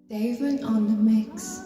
David on the mix.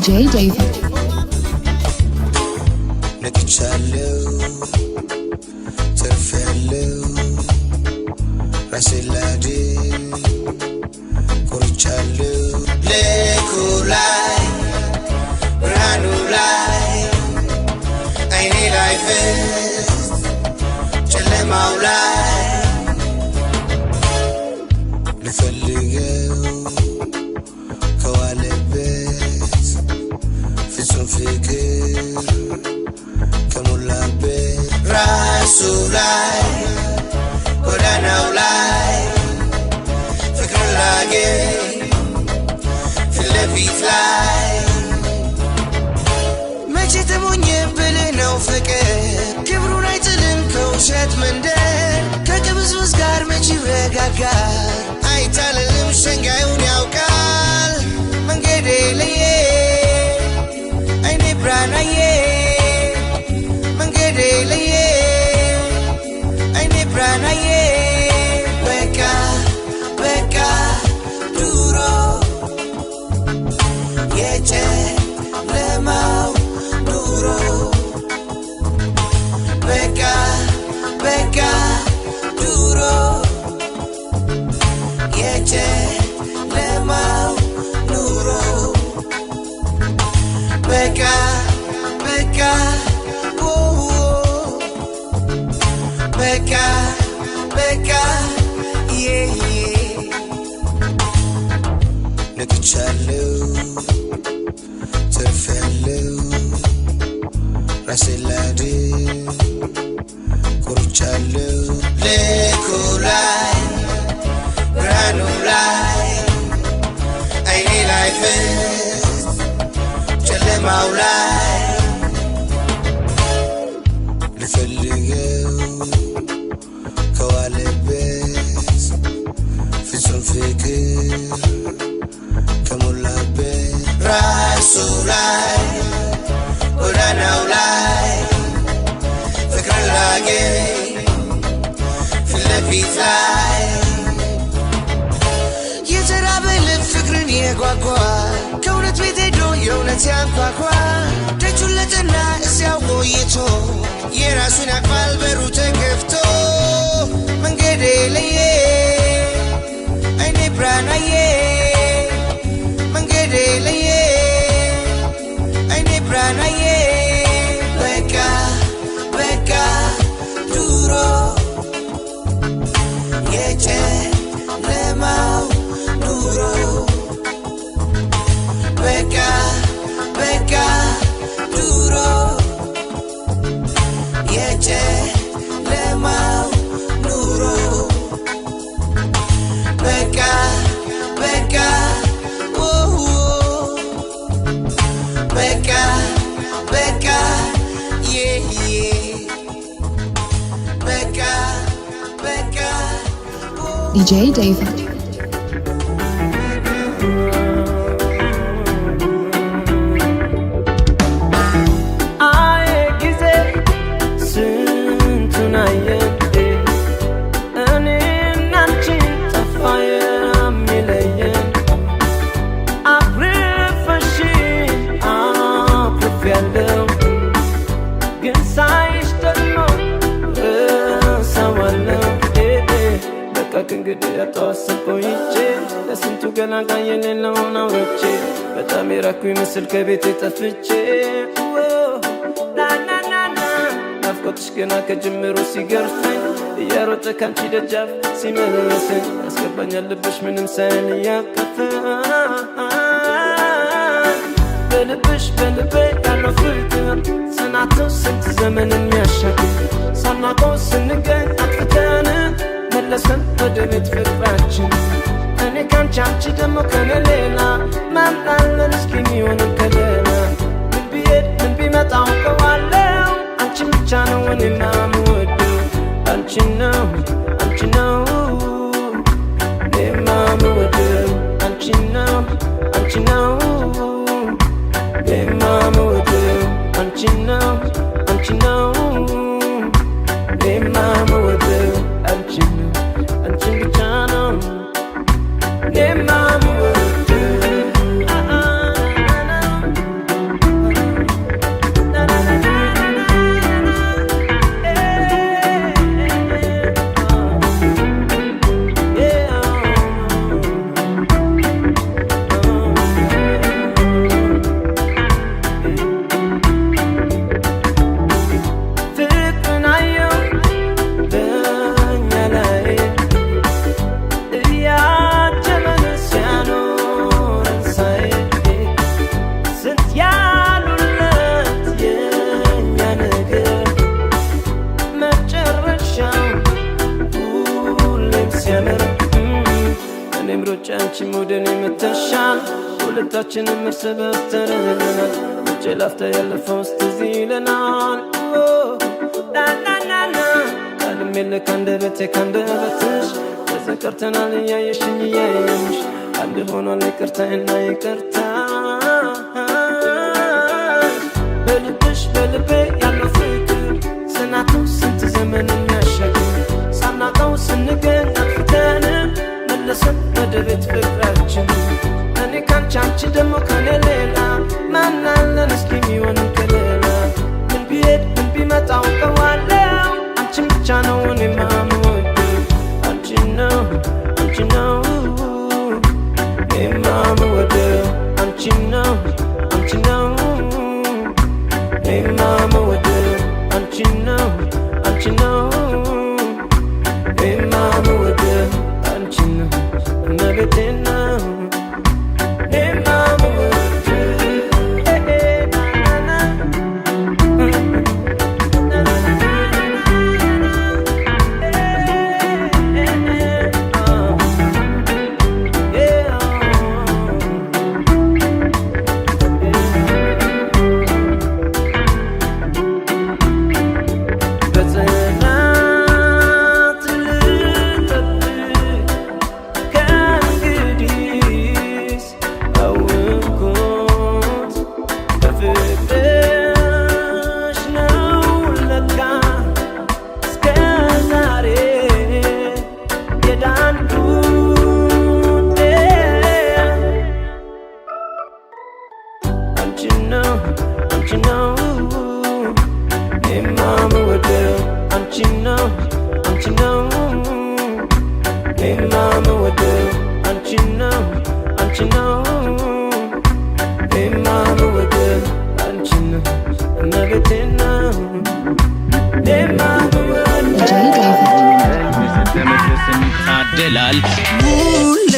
DJ David. Becca Becca, Becca, yeah, yeah. Nekuchalu, terfelu, raseladi, kuruchalu, lekulai, granulai. I need life is, Maulai. ልፈልገው ከዋለበት ፍጹም ፍቅር ከሞላበት ራሱ ላይ ጎዳናው ላይ ፍቅር ላገኝ ፊት ለፊት ላይ የተራበ ልብ ፍቅርን የጓጓ ከእውነት ቤት ሄዶ የእውነት ያንኳኳ ደጁን ለጠና እዚያው ቆይቶ የራሱን ያቅፋል በሩ ተከፍቶ መንገዴ ለየ አይኔ ብርሃናዬ መንገዴ ለየ አይኔ ብርሃናዬ በቃ በቃ ድሮ የጨለማው ኑሮ በቃ በቃ ድሮ የጨለማው ኑሮ በቃ በቃ በቃ በቃ በቃ በቃ DJ David. እንግዲህ አጣሰቆ ይቼ ለስንቱ ገላጋ የሌለውን አውርቼ በጣም የራኩኝ ምስል ከቤት ጠፍቼ ናናናና ናፍቆትሽ ገና ከጅምሩ ሲገርፈኝ እያሮጠ ካንቺ ደጃፍ ሲመለሰኝ ያስገባኛል ልብሽ ምንም ሳይን እያቀፈ በልብሽ በልቤ ያለው ፍቅር ጽናቱ ስንት ዘመን የሚያሻግር ሳናውቀው ስንገኝ አጥፍተን መለሰን ወደ ቤት ፍቅራችን እኔ ካንቺ አንቺ ደግሞ ከኔ ሌላ ማን አለን እስኪ የሚሆንን ከሌላ ምን ቢሄድ ምን ቢመጣ አውቀዋለሁ አንቺን ብቻ ነው እኔማ የምወደው አንቺ ነው እኔማ የምወደው አንቺ ነው እኔማ የምወደው አንቺ ነው እኔማ የምወደው አንቺን ብቻ ነው እኔማ የምወደው አንቺ ሞደን የምትሻል ሁለታችንም እርስ በርስ ተረድተናል ውጭ ላፍታ ያለፈው ትዝ ይለናል ናናናና ቃልም የለ ካንደበቴ ካንደበትሽ ተዘቀርተናል እያየሽኝ እያየሽ አንድ ሆኗል ይቅርታና ይቅርታ በልብሽ በልቤ ያለው ፍቅር ጽናቱ ስንት ዘመን የሚያሻግር ሳናውቀው ስንገኝ አጥፍተን መለሰን ወደ ቤት ፍቅራችን እኔ ካንቺ አንቺ ደግሞ ከኔ ሌላ ማን አለን እስኪ የሚሆንን ከሌላ ምን ቢሄድ ምን ቢመጣ አውቀዋለሁ አንቺን ብቻ ነው እኔማ የምወደው አንቺ ነው እኔማ የምወደው አንቺ ነው እኔማ የምወደው አንቺ ነው አንቺነው አንቺነው እኔማ መወደው አንቺነው አንቺነው እኔማ መወደው አንቺነው እመቤቴና እኔማ DJ David. ይታደላል ሁሌ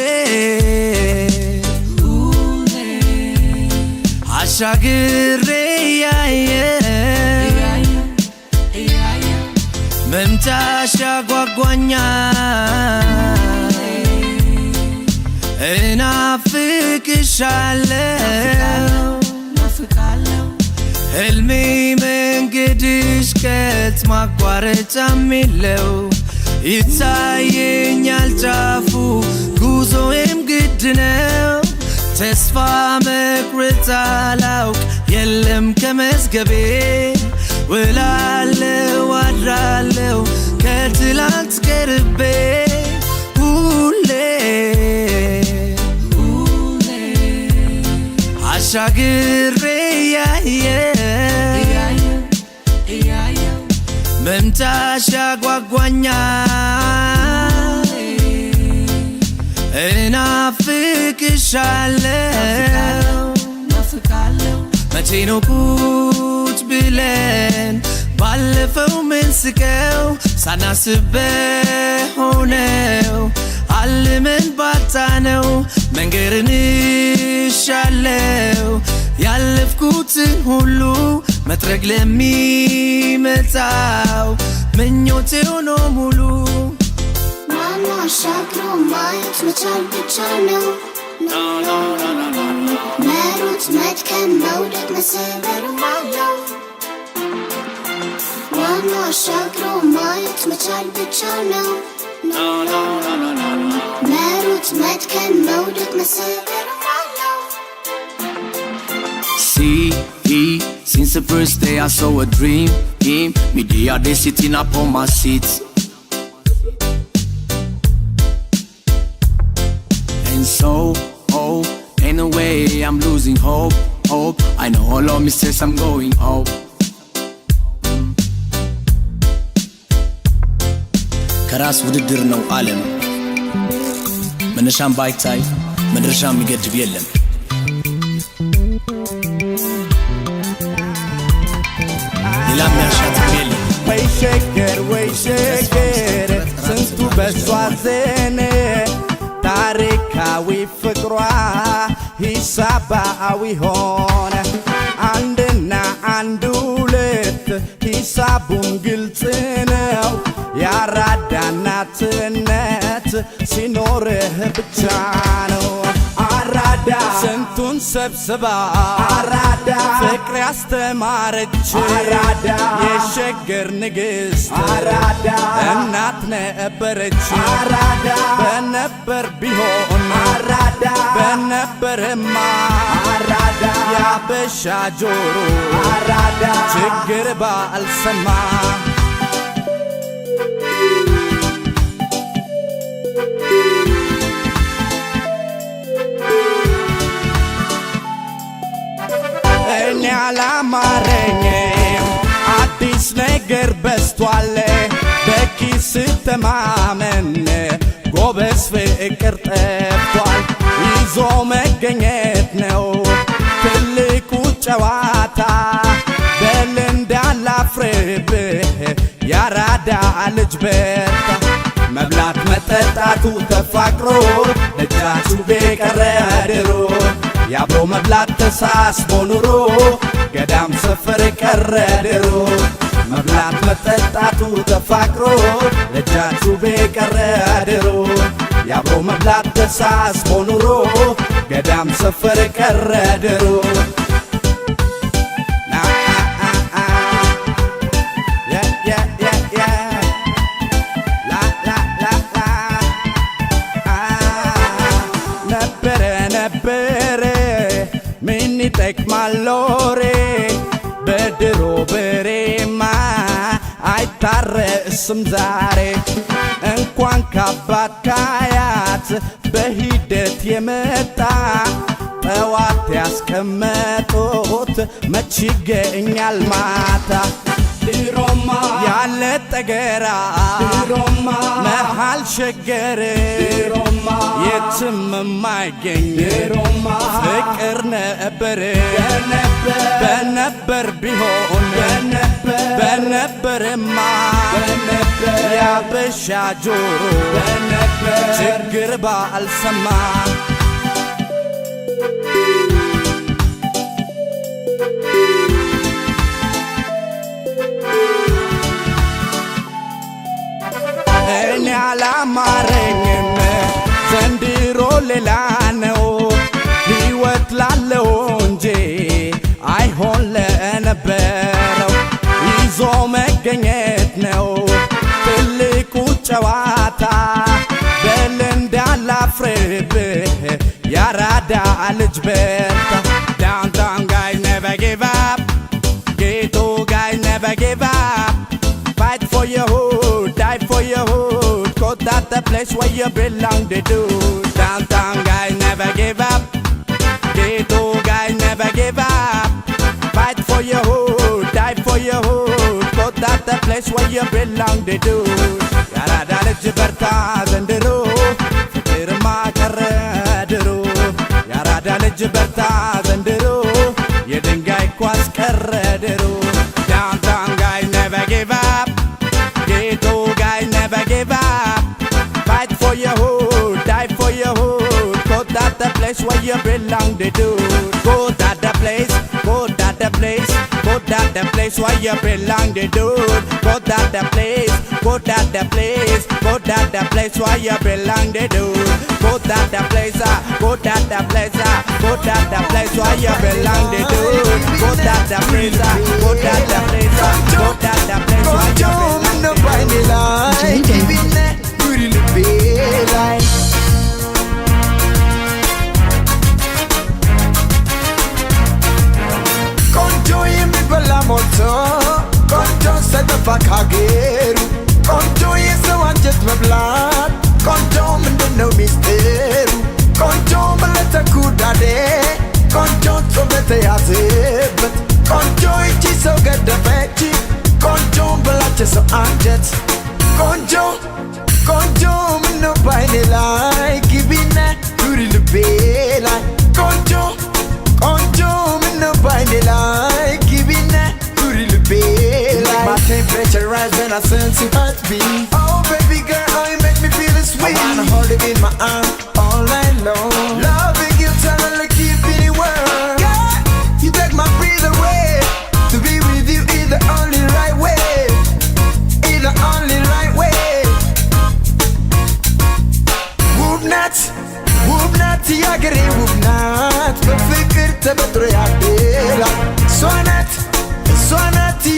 አሻግሬ ያየ መምጫሽ ያጓጓኛል እናፍቅሻለሁ ህልሜ መንገድሽ ከት ማቋረጫም የለው ይታየኛል ጫፉ ጉዞዬም ግድ ነው ተስፋ መቁረጥ አላውቅ የለም ከመዝገቤ ውላለሁ አድራለሁ ከትላንት ቀርቤ ሁሌ አሻግሬ ያየ መምጫሽ ያጓጓኛል እናፍቅሻለሁ መቼ ነው ቁጭ ብለን ባለፈው ምንስቀው ሳናስብ በሆነው አልመን ባጣነው መንገርን እሻለው ያለፍኩትን ሁሉ መጥረግ ለሚመጣው ምኞቴ ሆኖ ሙሉ ማማ አሻግሮ ማየት መቻል ብቻ ነው መሮጥ መድከም መውደቅ መሰበርም አለው ማማ አሻግሮ ማየት መቻል ብቻ ነው መሮጥ መድከም መውደቅ መሰበርም አለው Since the first day I saw a dream him me they sitting up on my seat and so in a way I'm losing hope I know all of me says I'm going up ከራስ ውድድር ነው ዓለም መነሻም ባይታይ መድረሻም የሚገድብ የለም ሌላም ያሻትም የለም ወይ ሸገር ስንቱ በሷ ዘነ ታሪካዊ ፍቅሯ ሂሳባዊ ሆነ አንድና አንድ ሁለት ሂሳቡም ግልጽ ነው ያራዳናትነት ሲኖርህ ብቻ ነው አራዳ ስንቱን ሰብስባ አራዳ ፍቅር ያስተማረች አራዳ የሸገር ንግሥት አራዳ እናት ነበረች አራዳ በነበር ቢሆን አራዳ በነበርማ አራዳ ያበሻ ጆሮ አራዳ ችግር ባልሰማ እኔ አላማረኝም አዲስ ነገር በስቷል በኪስ ተማመን ጎበዝ ፍቅር ጠፍቷል ይዞ መገኘት ነው ትልቁ ጨዋታ በል እንዳላፍርብህ ያራዳ ልጅ በርታ መብላት መጠጣቱ ተፋቅሮ ደጃችሁ ቤቀረ ድሮ ያብሮ መብላት ተሳስቦ ኑሮ ገዳም ሰፈር ቀረ ድሮ መብላት መጠጣቱ ተፋቅሮ ደጃችሁ ቤቀረ ድሮ ያብሮ መብላት ተሳስቦ ኑሮ ገዳም ሰፈር ቀረ ድሮ ይጠቅማሎሬ በድሮ በሬማ አይታረስም ዛሬ እንኳን ካባት ካያት በሂደት የመጣ ጠዋት ያስቀመጡት መች ይገኛል ማታ ድሮማ ያለ ጠገራ ድሮማ መሃል ሸገር ድሮማ የትም የማይገኝ ድሮማ ፍቅር ነበር በነበር ቢሆን በነበርማ ያበሻ ጆሮ ችግር ባልሰማ እኔ አላማረኝም ዘንድሮ ሌላ ነው ሕይወት ላለው እንጂ አይሆን ለነበረው ይዞ መገኘት ነው ትልቁ ጨዋታ በል እንዳላፍርብህ ያራዳ ልጅ በርታ Downtown guys never give up Ghetto guys never give up Fight for your hood, die for your hood Cause that's the place where you belong to do Downtown guys never give up Ghetto guys never give up Fight for your hood, die for your hood Cause that's the place where you belong to do ያራዳ ልጅ በርታ ዘንድሮ ፍቅርማ ቀረ ድሮ ያራዳ ልጅ በርታ ዘንድሮ የድንጋይ ኳስ ቀረ ድሮ Downtown guys never give up Ghetto guys never give up Fight for your hood, die for your hood Cause that's the place where you belong to do Go to the place, go to the place Go to the place where you belong to do Go to the place, go to the place Go to the place where you belong to do Go to the place, go to the place Go to the place where you belong to do Go to the place, go to the place Go to the place where you belong to Konjo sedefa kageru Konjo yesu anjet meblat Konjo mendeno misteru Konjo melete kudade Konjo sobete yazebet Konjo ichi so gedefechi Konjo belache so anjet Konjo meno baine lai Kibine duri lebe lai Konjo meno baine lai Kibine duri lebe lai My temperature rise when I sense your heartbeat Oh baby girl, oh you make me feel it sweet I wanna hold it in my arm all night long Loving you, trying to keep anywhere Girl, you take my breath away To be with you is the only right way Is the only right way Whoop nat, yagere whoop nat በፍቅር ተበጥሮ ያደላ ሷናት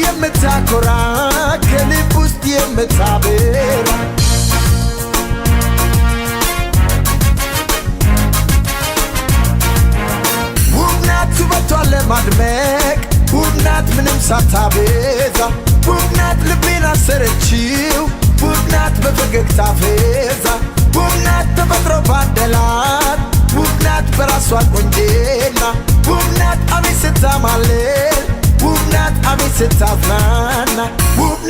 የምታኮራ ከልብ ውስጥ የምታበራ ውብ ናት ውበቷን ለማድመቅ ውብ ናት ምንም ሳታበዛ ውብ ናት ልቤን አሰረችው ውብ ናት በፈገግታ ፈዛ ውብ ናት ተፈጥሮ ባደላት ውብ ናት በራሷ ቆንጆና ውብ ናት አቤት ስታማልል ውብ ናት አቤት ስታዝናና ውብ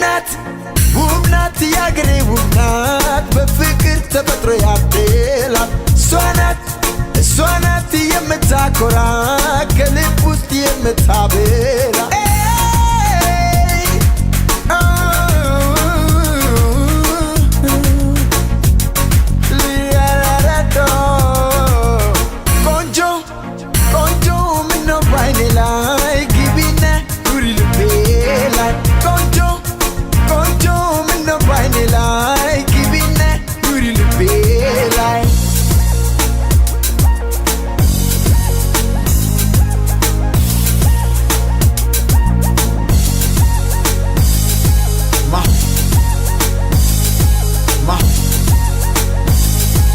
ናት ያገሬ ውብ ናት በፍቅር ተፈጥሮ ያደላት እሷ ናት የምታኮራ ከልብ ውስጥ የምታበራ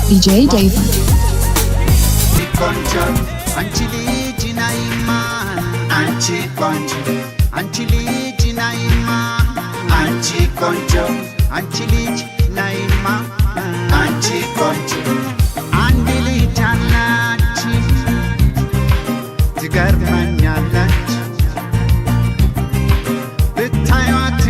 DJ David. Konjo, anchili jinaima, anchi konjo, anchili jinaima, anchi konjo, anchili jinaima, anchi konjo, andili janachi, tigar manyalachi, bitayat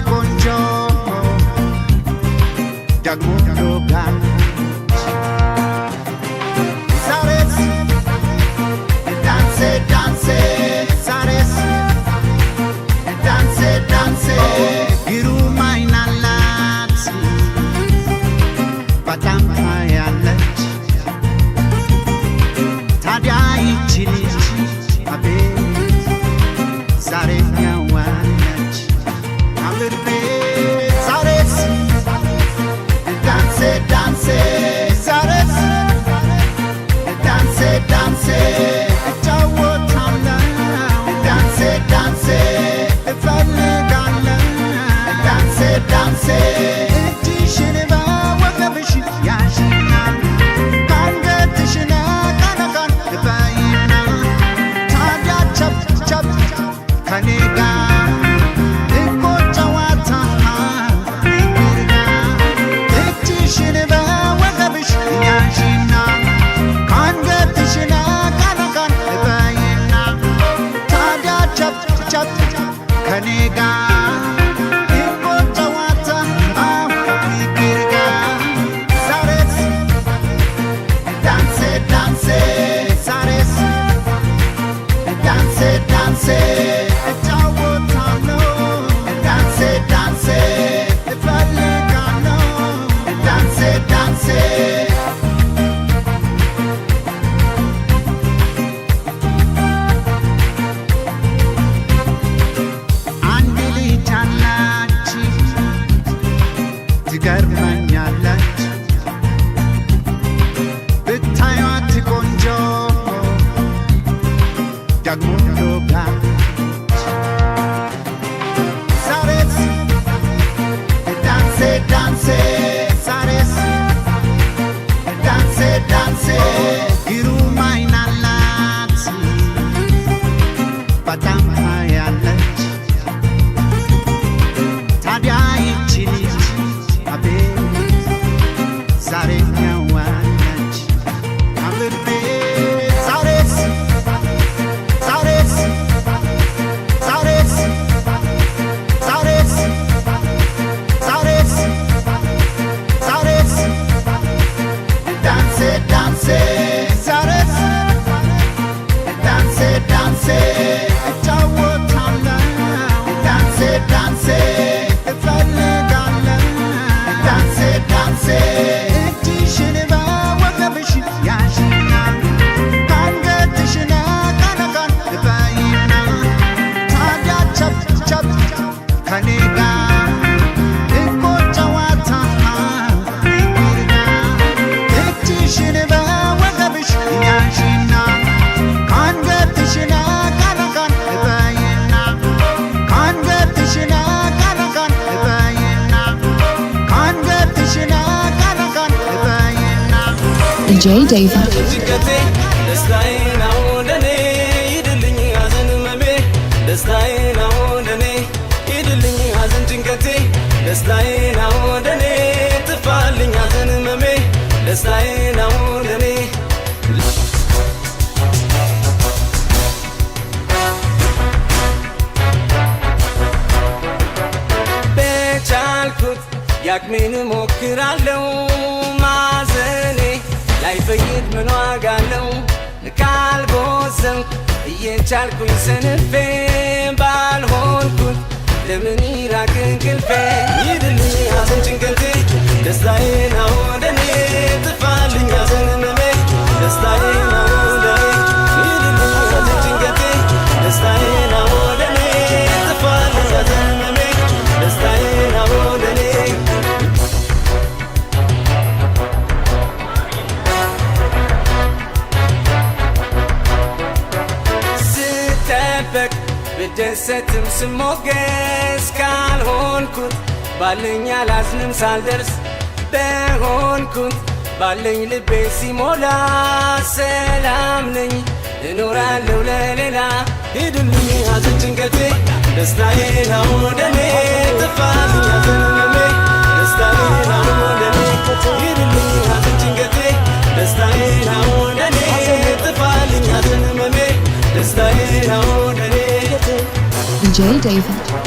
ያዋለች አምርቤ ዛሬስ ዳንሴ ዳንሴ ዛሬስ ዳንሴ ዳንሴ እጫወታለሁ ዳንሴ ዳንሴ እፈልጋለሁ ዳንሴ ዳንሴ እጅሽን በወገብሽ ያዥና ካንገትሽን ቀነቀን በይና ታዲያ ቸብ ቸብ ከኔ ጋር እኮ ጨዋታ ፍቅር ጋር እጅሽን በወገብሽ ያዥና ካንገትሽን ቀነቀን በይና ታዲያ ቸብ ቸብ ከኔ ጋር እኮ ጨዋታ ፍቅር ጋር ዛሬስ ዳንሴ ዳንሴ ዛሬስ ዳንሴ ዳንሴ እጫወታለሁ ዳንሴ ዳንሴ እፈልጋለሁ ዳንሴ ዳንሴ አንድ ልጅ አለች ትገርመኛለች ብታዩት ቆንጆ ደግሞ ሎጋች ዛሬስ ዳንሴ ዳንሴ ዛሬስ ዳንሴ ዳንሴ ግሩም አይን አላት በጣም ታያለች ታዲያ ይቺ ልጅ አቤት ዛሬ ያዋለች አምርቤ ዛሬስ ዛሬስ ዛሬስ ዛሬስ ዛሬስ ዛሬስ ዳንሴ ዳንሴ ዛሬስ ዳንሴ ዳንሴ እጫወታለሁ ዳንሴ ዳንሴ እፈልጋለሁ ዳንሴ ዳንሴ እጅሽን በወገብሽ ያዥና ካንገትሽን ቀነቀን በይና ታዲያ ቸብ ቸብ ከኔ ጋር እኮ ጨዋታ ፍቅር ጋር እጅሽን በወገብሽ ያዥና ካንገትሽን ቀነቀን በይና ካንገትሽን ቀነቀን በይና ካንገትሽን ቀነቀን በይና DJ David. ጭንቀቴ ደስታዬ ነው ለኔ ይድልኝ ሐዘን ህመሜ ደስታዬ ነው ለኔ ይድልኝ ሐዘን ጭንቀቴ ደስታዬ ነው ለኔ ጥፋልኝ ሐዘን ህመሜ ደስታዬ ነው ለኔ በቻልኩት ያቅሜን ሞክራለሁ ማዘኔ ላይፈይድ ምን ዋጋ አለው ካልቦዘንኩ እየቻልኩኝ ሰንፌ ባልሆንኩት ለምን ይራቅ እንቅልፌ ይድልኝ ሐዘን ጭንቀቴ ደስታዬ ነው ለኔ ጥፋልኝ ሐዘን ህመሜ ደስታዬ ነው ለኔ ይድልኝ ሐዘን ጭንቀቴ ደስታዬ ነው ለኔ ጥፋልኝ ሐዘን ህመሜ ደስታዬ ነው ለኔ ስጠበቅ ብደሰትም ስሞገስ ካልሆንኩት ባለኝ አላዝንም ሳልደርስ በሆንኩት ባለኝ ልቤ ሲሞላ ሰላም ነኝ እኖራለሁ ለሌላ ሂድልኝ ሐዘን ጭንቀቴ ደስታዬ ነው ለኔ ጥፋልኝ ሐዘን ህመሜ ደስታዬ ነው ለኔ ሂድልኝ ሐዘን ጭንቀቴ ደስታዬ ነው ለኔ ጥፋልኝ ሐዘን ህመሜ ደስታዬ ነው ለኔ DJ David.